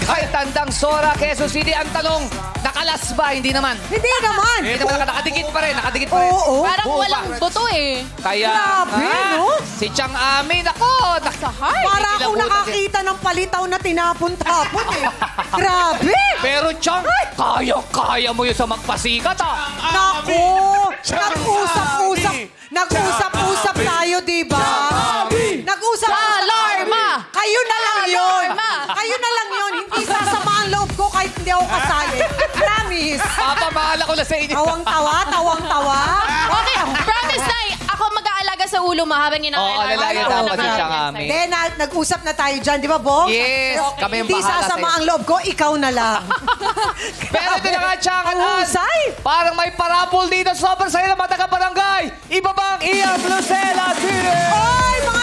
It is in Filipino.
Ay, Tandang Sora, Quezon City. Ang tanong, nakalas ba? Hindi naman. Hindi naman. Hindi naman, nakadikit pa rin, nakadikit pa rin. Oo. Parang Buo walang pa. buto eh. Kaya, Grabe, no? si Chang Amin, ako, Sahay. Para akong Kinikilabutan nakakita ng palitaw na tinapon-tapon eh. Grabe! Pero Chang, kaya mo yun sa magpasikat, ah. Naku! Nag-usap-usap. Nag-usap-usap tayo, di ba? Nag-usap-usap Alarma! tayo. Kayo na lang yun. Alarma! Kayo na lang yun. Hindi sasama ang loob ko kahit hindi ako kasali. Promise. Papamahala ko na sa inyo. Tawang-tawa, tawang-tawa. Okay, promise na ako mag-aalaga sa ulo mo habang Oo, ina-alarm. alalayan dapat Naman si yan Chang sa'yo. Amin. Then, nag-usap na tayo dyan, di ba, Bong? Yes, kami yung Hindi bahala sasama sa'yo. ang loob ko, ikaw na lang. Pero ito na nga, Chang, Ang husay. parang may parapol dito. Sobrang saya ng mga taga-barangay. Iba ba ang Ian Lucela City? Oy, mga